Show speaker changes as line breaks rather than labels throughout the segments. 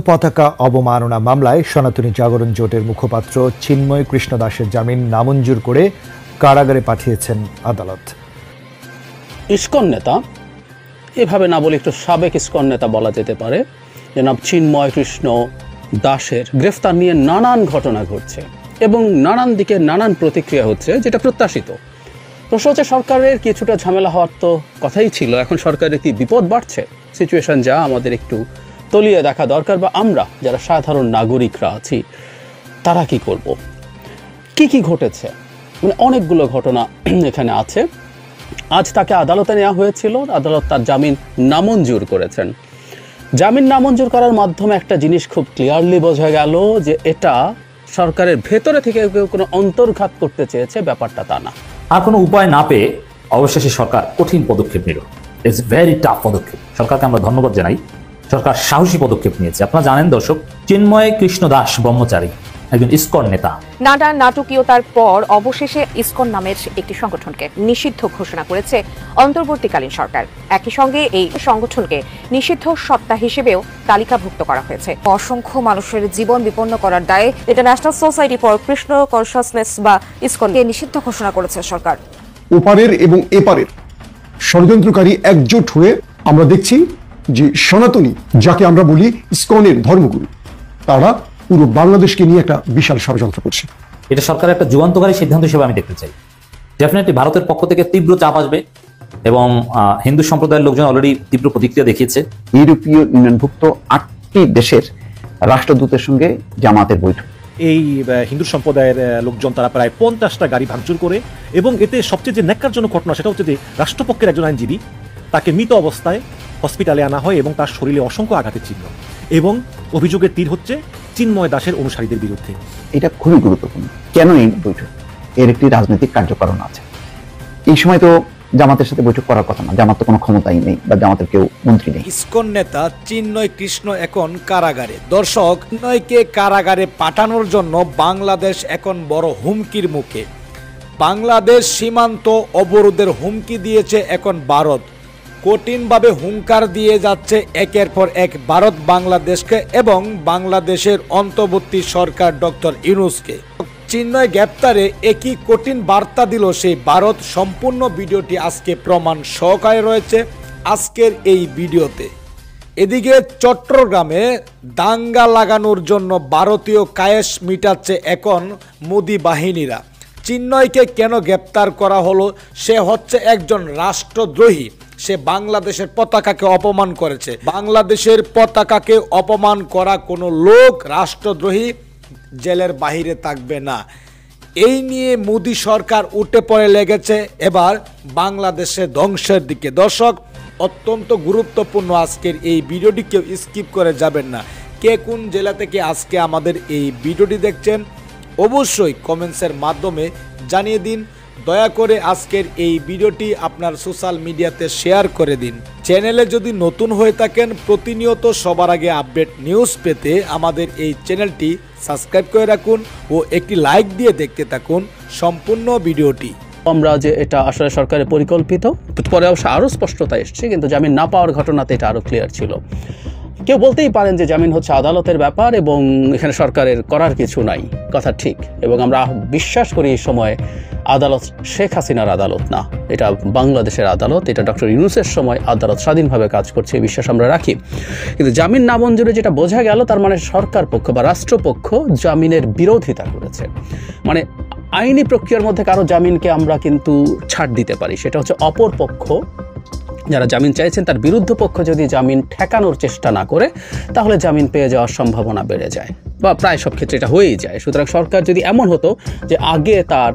পতাকা অবমাননা মামলায় সনাতনী জাগরণ জোটের মুখপাত্র চিন্ময় কৃষ্ণ দাসের জামিন নামঞ্জুর করে কারাগারে পাঠিয়েছেন আদালত।
ইসকন নেতা, এভাবে না বলে একটু সাবেক ইসকন নেতা বলা যেতে পারে, জনাব চিন্ময় কৃষ্ণ দাসের গ্রেফতার নিয়ে নানান ঘটনা ঘটছে এবং নানান দিকে নানান প্রতিক্রিয়া হচ্ছে, যেটা প্রত্যাশিত। প্রশ্ন হচ্ছে, সরকারের কিছুটা ঝামেলা হওয়ার তো কথাই ছিল, এখন সরকারের কি বিপদ বাড়ছে? সিচুয়েশন যা, আমাদের একটু তলিয়ে দেখা দরকার, বা আমরা যারা সাধারণ নাগরিকরা আছি তারা কি করব? কি ঘটেছে, মানে অনেকগুলো ঘটনা এখানে আছে। আজ তাকে আদালতে নেওয়া হয়েছিল, আদালত তার জামিন নামঞ্জুর করেছেন। জামিন নামঞ্জুর করার মাধ্যমে একটা জিনিস খুব ক্লিয়ারলি বোঝা গেল যে এটা সরকারের ভেতরে থেকে কেউ কোনো অন্তর্ঘাত করতে চেয়েছে, ব্যাপারটা তা না।
আর কোনো উপায় না পেয়ে অবশেষে সরকার কঠিন পদক্ষেপ নিল। ইটস ভেরি টাফ পদক্ষেপ। সরকারকে আমরা ধন্যবাদ জানাই, সরকার সাহসী পদক্ষেপ নিয়েছে। আপনারা জানেন দর্শক, চিন্ময় কৃষ্ণ দাস ব্রহ্মচারী একজন ইসকন নেতা।
নানা নাটকীয়তার পর অবশেষে ইসকন নামের একটি সংগঠনকে নিষিদ্ধ ঘোষণা করেছে অন্তর্বর্তীকালীন সরকার। একই সঙ্গে এই সংগঠনকে নিষিদ্ধ সত্তা হিসেবেও তালিকাভুক্ত করা হয়েছে। অসংখ্য মানুষের জীবন বিপন্ন করার দায়ে international society for Krishna consciousness বা ইসকনকে নিষিদ্ধ ঘোষণা করেছে সরকার।
ওপারের এবং এপারের ষড়যন্ত্রকারী একজোট হয়ে আমরা দেখছি যে সনাতনী, যাকে আমরা বলি ইসকনের ধর্মগুরু, তারা পুরো বাংলাদেশকে নিয়ে একটা বিশাল ষড়যন্ত্র করছে।
এটা সরকারের একটা যুগান্তকারী সিদ্ধান্ত হিসেবে আমি দেখতে চাই। ডেফিনেটলি ভারতের পক্ষ থেকে তীব্র চাপ আসবে এবং হিন্দু সম্প্রদায়ের লোকজন অলরেডি তীব্র প্রতিক্রিয়া দেখিয়েছে।
ইউরোপীয় ইউনিয়নভুক্ত 8টি দেশের রাষ্ট্রদূতের সঙ্গে জামাতের বৈঠক।
এই হিন্দু সম্প্রদায়ের লোকজন তারা প্রায় 50টা গাড়ি ভাঙচুর করে, এবং এতে সবচেয়ে যে ন্যাক্কারজনক ঘটনা সেটা হচ্ছে যে রাষ্ট্রপক্ষের একজন আইনজীবী, তাকে মৃত অবস্থায় হসপিটালে আনা হয় এবং তার শরীরে অসংখ্য আঘাতের চিহ্ন, এবং অভিযোগের তীর হচ্ছে চিন্ময় দাসের অনুসারীদের বিরুদ্ধে।
এটা খুবই গুরুত্বপূর্ণ। কেন এই বৈঠক? এর একটি রাজনৈতিক কার্যকারণ আছে। এই সময় তো জামাতের সাথে বৈঠক করার কথা না, জামাত তো কোনো ক্ষমতাই নেই, বা জামাতের কেউ মন্ত্রী নেই।
ইসকন নেতা চিন্ময় কৃষ্ণ এখন কারাগারে। দর্শক, চিন্ময়কে কারাগারে পাঠানোর জন্য বাংলাদেশ এখন বড় হুমকির মুখে। বাংলাদেশ সীমান্ত অবরোধের হুমকি দিয়েছে এখন ভারত। কঠিনভাবে হুঙ্কার দিয়ে যাচ্ছে একের পর এক ভারত বাংলাদেশকে এবং বাংলাদেশের অন্তর্বর্তী সরকার ডক্টর ইউনূসকে। চিন্ময় গ্রেপ্তারে একই কঠিন বার্তা দিল সেই ভারত। সম্পূর্ণ ভিডিওটি আজকে প্রমাণ সহকারে রয়েছে আজকের এই ভিডিওতে। এদিকে চট্টগ্রামে দাঙ্গা লাগানোর জন্য ভারতীয় কায়েস মিটাচ্ছে এখন মোদি বাহিনীরা। চিন্ময়কে কেন গ্রেপ্তার করা হলো? সে হচ্ছে একজন রাষ্ট্রদ্রোহী। সে বাংলাদেশের পতাকাকে অপমান করেছে। বাংলাদেশের পতাকাকে অপমান করা কোনো লোক রাষ্ট্রদ্রোহী, জেলের বাহিরে থাকবে না। এই নিয়ে মোদি সরকার উঠে পড়ে লেগেছে এবার বাংলাদেশের ধ্বংসের দিকে। দর্শক, অত্যন্ত গুরুত্বপূর্ণ আজকের এই ভিডিওটি, কেউ স্কিপ করে যাবেন না। কে কোন জেলা থেকে আজকে আমাদের এই ভিডিওটি দেখছেন অবশ্যই কমেন্টসের মাধ্যমে জানিয়ে দিন। দয়া করে আজকের এই ভিডিওটি আপনার সোশ্যাল মিডিয়াতে শেয়ার করে দিন। চ্যানেলে যদি নতুন হয়ে থাকেন, প্রতিনিয়ত সবার আগে আপডেট নিউজ পেতে আমাদের এই চ্যানেলটি সাবস্ক্রাইব করে রাখুন ও একটি লাইক দিয়ে দেখতে থাকুন সম্পূর্ণ ভিডিওটি।
আমরা যে এটা আসলে সরকারের পরিকল্পিত, পরে অবশ্য আরও স্পষ্টতা এসছে, কিন্তু জামিন না পাওয়ার ঘটনাতে এটা আরও ক্লিয়ার ছিল। কেউ বলতেই পারেন যে জামিন হচ্ছে আদালতের ব্যাপার এবং এখানে সরকারের করার কিছু নাই, কথা ঠিক। এবং আমরা বিশ্বাস করি এই সময় আদালত শেখ হাসিনার আদালত না, এটা বাংলাদেশের আদালত। এটা ডক্টর ইউনূসের সময় আদালত স্বাধীনভাবে কাজ করছে, এই বিশ্বাস আমরা রাখি। কিন্তু জামিন নামঞ্জুরে যেটা বোঝা গেল, তার মানে সরকার পক্ষ বা রাষ্ট্রপক্ষ জামিনের বিরোধিতা করেছে। মানে আইনি প্রক্রিয়ার মধ্যে কারো জামিনকে আমরা কিন্তু ছাড় দিতে পারি, সেটা হচ্ছে অপর পক্ষ যারা জামিন চাইছেন তার বিরুদ্ধ পক্ষ যদি জামিন ঠেকানোর চেষ্টা না করে, তাহলে জামিন পেয়ে যাওয়ার সম্ভাবনা বেড়ে যায়, বা প্রায় সব ক্ষেত্রে এটা হয়েই যায়। সুতরাং সরকার যদি এমন হতো যে আগে তার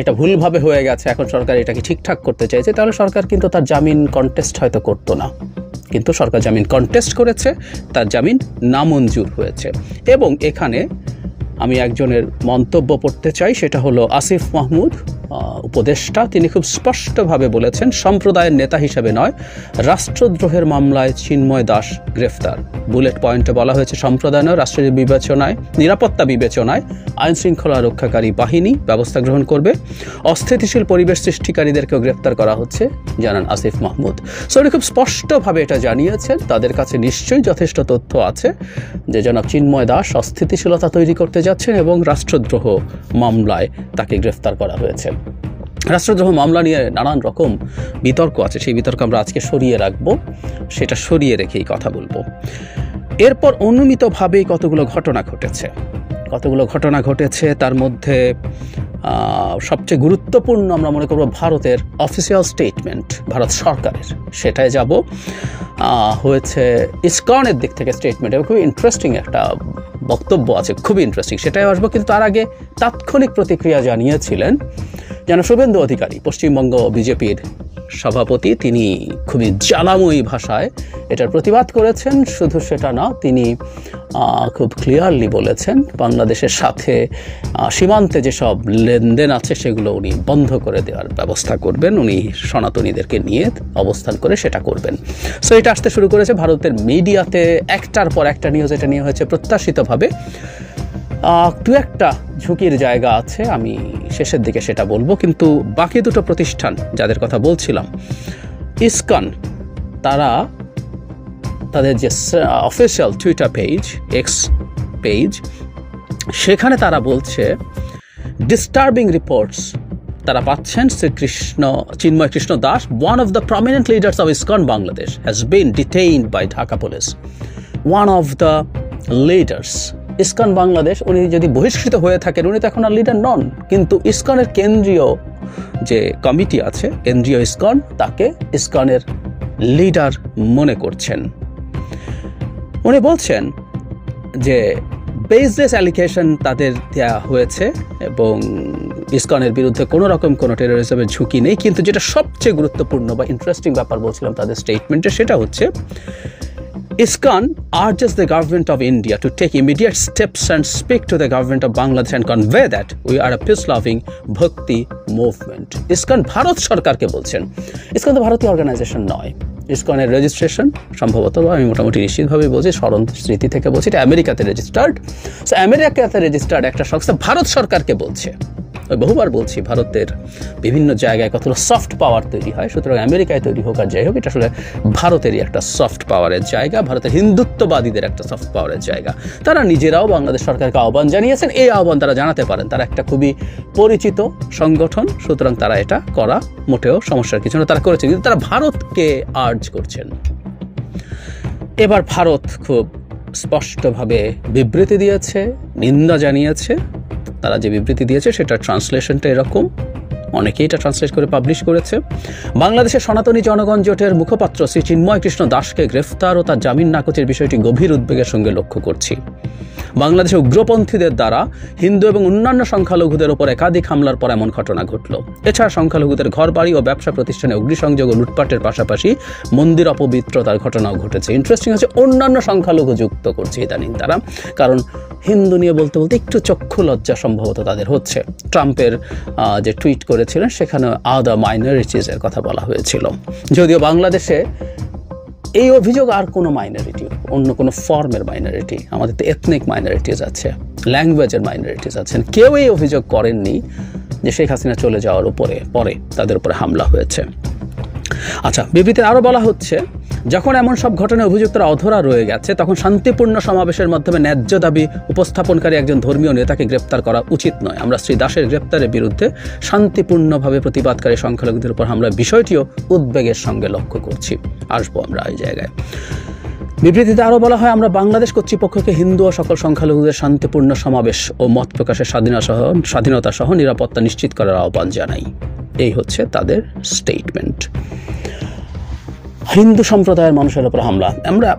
এটা ভুলভাবে হয়ে গেছে, এখন সরকার এটাকে ঠিকঠাক করতে চাইছে, তাহলে সরকার কিন্তু তার জামিন কন্টেস্ট হয়তো করতো না। কিন্তু সরকার জামিন কন্টেস্ট করেছে, তার জামিন নামঞ্জুর হয়েছে। এবং এখানে আমি একজনের মন্তব্য পড়তে চাই, সেটা হলো আসিফ মাহমুদ, উপদেষ্টা, তিনি খুব স্পষ্টভাবে বলেছেন সম্প্রদায়ের নেতা হিসেবে নয়, রাষ্ট্রদ্রোহের মামলায় চিন্ময় দাস গ্রেফতার। বুলেট পয়েন্টে বলা হয়েছে সম্প্রদায় নয়, রাষ্ট্রের বিবেচনায়, নিরাপত্তা বিবেচনায় আইন শৃঙ্খলা রক্ষাকারী বাহিনী ব্যবস্থা গ্রহণ করবে। অস্থিতিশীল পরিবেশ সৃষ্টিকারীদেরকেও গ্রেফতার করা হচ্ছে, জানান আসিফ মাহমুদ। সো উনি খুব স্পষ্টভাবে এটা জানিয়েছেন তাদের কাছে নিশ্চয়ই যথেষ্ট তথ্য আছে যে জনাব চিন্ময় দাস অস্থিতিশীলতা তৈরি করতে যাচ্ছেন এবং রাষ্ট্রদ্রোহ মামলায় তাকে গ্রেফতার করা হয়েছে। রাষ্ট্রদ্রোহ মামলা নিয়ে নানান রকম বিতর্ক আছে, সেই বিতর্ক আমরা আজকে সরিয়ে রাখবো, সেটা সরিয়ে রেখেই কথা বলবো। এরপর অনুমিতভাবেই কতগুলো ঘটনা ঘটেছে, তার মধ্যে সবচেয়ে গুরুত্বপূর্ণ আমরা মনে করব ভারতের অফিসিয়াল স্টেটমেন্ট, ভারত সরকারের, সেটাই যাব। হয়েছে ইসকনের দিক থেকে স্টেটমেন্ট, এবং খুবই ইন্টারেস্টিং একটা বক্তব্য আছে, খুবই ইন্টারেস্টিং, সেটাই আসবো। কিন্তু তার আগে তাৎক্ষণিক প্রতিক্রিয়া জানিয়েছিলেন যেন শুভেন্দু অধিকারী, পশ্চিমবঙ্গ বিজেপির সভাপতি, তিনি খুবই জ্বালাময়ী ভাষায় এটার প্রতিবাদ করেছেন। শুধু সেটা না, তিনি খুব ক্লিয়ারলি বলেছেন বাংলাদেশের সাথে সীমান্তে যেসব লেনদেন আছে সেগুলো উনি বন্ধ করে দেওয়ার ব্যবস্থা করবেন, উনি সনাতনীদেরকে নিয়ে অবস্থান করে সেটা করবেন। সো এটা আসতে শুরু করেছে ভারতের মিডিয়াতে, একটার পর একটা নিউজ এটা নিয়ে হয়েছে প্রত্যাশিতভাবে। দু একটা ঝুঁকির জায়গা আছে, আমি শেষের দিকে সেটা বলবো। কিন্তু বাকি দুটো প্রতিষ্ঠান যাদের কথা বলছিলাম, ইসকন, তারা তাদের যে official twitter page, X page, সেখানে তারা বলছে ডিস্টার্বিং রিপোর্টস তারা পাচ্ছেন Chinmoy Krishna Das, one of the prominent leaders of ISKCON Bangladesh, has been detained by Dhaka police. One of the leaders, ISKCON Bangladesh, উনি যদি বহিষ্কৃত হয়ে থাকেন, উনি তো এখন আর লিডার নন, কিন্তু ইসকনের কেন্দ্রীয় যে কমিটি আছে, কেন্দ্রীয় ইসকন, তাকে ইসকনের লিডার মনে করছেন। উনি বলছেন যে বেসলেস অ্যালিগেশন তাদের দেওয়া হয়েছে এবং ইসকনের বিরুদ্ধে কোনো রকম কোনো টেরোরিজমের ঝুঁকি নেই। কিন্তু যেটা সবচেয়ে গুরুত্বপূর্ণ বা ইন্টারেস্টিং ব্যাপার বলছিলাম তাদের স্টেটমেন্টে, সেটা হচ্ছে ISKCON urges the government of India to take immediate steps and speak to the government of Bangladesh and convey that we are a peace-loving Bhakti movement. ISKCON Bharat সরকারকে বলছেন, ISKCON তো ভারতীয় অর্গানাইজেশন নয়, ISKCOনের রেজিস্ট্রেশন সম্ভবত, আমি মোটামুটি নিশ্চিতভাবে বলছি, স্মরণ স্মৃতি থেকে বলছি, এটা আমেরিকাতে রেজিস্টার্ড। সো আমেরিকাতে রেজিস্টার্ড একটা সংস্থা ভারত সরকারকে বলছে, বহুবার বলছি ভারতের বিভিন্ন জায়গায় কতগুলো সফট পাওয়ার তৈরি হয়, সুতরাং আমেরিকায় তৈরি হোক আর যাই হোক, এটা আসলে ভারতেরই একটা সফট পাওয়ারের জায়গা, ভারতের হিন্দুত্ববাদীদের একটা সফট পাওয়ারের জায়গা। তারা নিজেরাও বাংলাদেশ সরকারকে আহ্বান জানিয়েছেন, এই আহ্বান তারা জানাতে পারেন, তারা একটা খুবই পরিচিত সংগঠন, সুতরাং তারা এটা করা মোটেও সমস্যার কিছু না, তারা করেছেন, কিন্তু তারা ভারতকে আর্জ করছেন। এবার ভারত খুব স্পষ্টভাবে বিবৃতি দিয়েছে, নিন্দা জানিয়েছে। তারা যে বিবৃতি দিয়েছে সেটার ট্রান্সলেশনটা এরকম, অনেকেই এটা ট্রান্সলেট করে পাবলিশ করেছে। বাংলাদেশের সনাতনী জনগণ জোটের মুখপাত্র শ্রী চিন্ময় কৃষ্ণ দাসকে গ্রেফতার ও তার জামিন নাকচের বিষয়টি গভীর উদ্বেগের সঙ্গে লক্ষ্য করছি। বাংলাদেশে উগ্রপন্থীদের দ্বারা হিন্দু এবং অন্যান্য সংখ্যালঘুদের উপর একাধিক হামলার পর এমন ঘটনা ঘটল। এছাড়া সংখ্যালঘুদের ঘরবাড়ি ও ব্যবসা প্রতিষ্ঠানে অগ্নিসংযোগ ও লুটপাটের পাশাপাশি মন্দির অপবিত্রতার ঘটনাও ঘটেছে। ইন্টারেস্টিং হচ্ছে অন্যান্য সংখ্যালঘু যুক্ত করছে ইদানিং তারা, কারণ হিন্দু নিয়ে বলতে বলতে একটু চক্ষু লজ্জা সম্ভবত তাদের হচ্ছে। ট্রাম্পের যে টুইট করেছিলেন সেখানে আদার মাইনরিটিজের কথা বলা হয়েছিল, যদিও বাংলাদেশে এই অভিযোগ আর কোনো মাইনরিটি, অন্য কোনো ফর্মের মাইনরিটি, আমাদের তো এথনিক মাইনরিটিস আছে, ল্যাঙ্গুয়েজের মাইনরিটিস আছেন, কেউ এই অভিযোগ করেননি যে শেখ হাসিনা চলে যাওয়ার পরে তাদের উপরে হামলা হয়েছে। আচ্ছা, বিবৃতিতে আরও বলা হচ্ছে, যখন এমন সব ঘটনায় অভিযুক্তরা অধরা রয়ে গেছে, তখন শান্তিপূর্ণ সমাবেশের মাধ্যমে ন্যায্য দাবি উপস্থাপনকারী একজন ধর্মীয় নেতাকে গ্রেপ্তার করা উচিত নয়। আমরা শ্রী দাসের গ্রেপ্তারের বিরুদ্ধে শান্তিপূর্ণভাবে প্রতিবাদকারী সংখ্যালঘুদের উপর হামলার বিষয়টিও উদ্বেগের সঙ্গে লক্ষ্য করছি। আসবো আমরা এই জায়গায়। বিবৃতিতে আরও বলা হয়, আমরা বাংলাদেশ কর্তৃপক্ষকে হিন্দু ও সকল সংখ্যালঘুদের শান্তিপূর্ণ সমাবেশ ও মত প্রকাশের স্বাধীনতা সহ নিরাপত্তা নিশ্চিত করার আহ্বান জানাই। এই হচ্ছে তাদের স্টেটমেন্ট। হিন্দু সম্প্রদায়ের মানুষের উপর হামলা, আমরা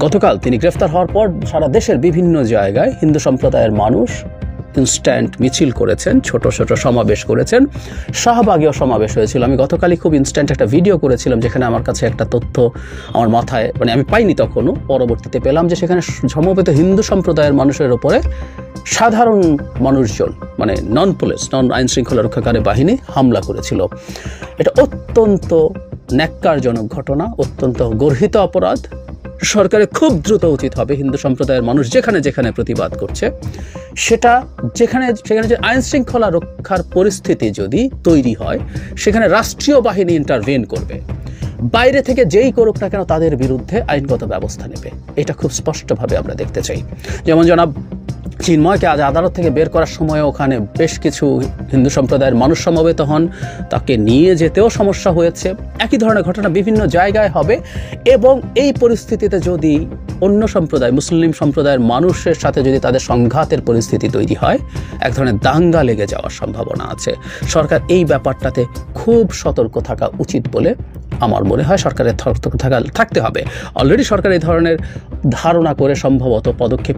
গতকাল তিনি গ্রেফতার হওয়ার পর সারা দেশের বিভিন্ন জায়গায় হিন্দু সম্প্রদায়ের মানুষ ইনস্ট্যান্ট মিছিল করেছেন, ছোট ছোট সমাবেশ করেছেন, শাহবাগেও সমাবেশ হয়েছিল। আমি গতকালই খুব ইনস্ট্যান্ট একটা ভিডিও করেছিলাম যেখানে আমার কাছে একটা তথ্য আমার মাথায়, আমি পাইনি তখনও, পরবর্তীতে পেলাম যে সেখানে সমবেত হিন্দু সম্প্রদায়ের মানুষের উপরে সাধারণ মানুষজন, মানে নন পুলিশ, নন আইন শৃঙ্খলা রক্ষাকারী বাহিনী হামলা করেছিল। এটা অত্যন্ত ন্যাক্কারজনক ঘটনা, অত্যন্ত গর্হিত অপরাধ। সরকারের খুব দ্রুত উচিত হবে হিন্দু সম্প্রদায়ের মানুষ যেখানে যেখানে প্রতিবাদ করছে, সেটা সেখানে যে আইন শৃঙ্খলা রক্ষার পরিস্থিতি যদি তৈরি হয়, সেখানে রাষ্ট্রীয় বাহিনী ইন্টারভেন করবে। বাইরে থেকে যেই করুক না কেন তাদের বিরুদ্ধে আইনগত ব্যবস্থা নেবে। এটা খুব স্পষ্টভাবে আমরা দেখতে চাই। যেমন জনাব চিন্ময়কে আজ আদালত থেকে বের করার সময় ওখানে বেশ কিছু হিন্দু সম্প্রদায়ের মানুষ সমবেত হন, তাকে নিয়ে যেতেও সমস্যা হয়েছে। একই ধরনের ঘটনা বিভিন্ন জায়গায় হবে এবং এই পরিস্থিতিতে যদি অন্য সম্প্রদায়, মুসলিম সম্প্রদায়ের মানুষের সাথে যদি তাদের সংঘাতের পরিস্থিতি তৈরি হয়, এক ধরনের দাঙ্গা লেগে যাওয়ার সম্ভাবনা আছে। সরকার এই ব্যাপারটাতে খুব সতর্ক থাকা উচিত বলে আমার মনে হয়। সরকারের থাকতে হবে। অলরেডি সরকার এই ধরনের ধারণা করে সম্ভবত পদক্ষেপ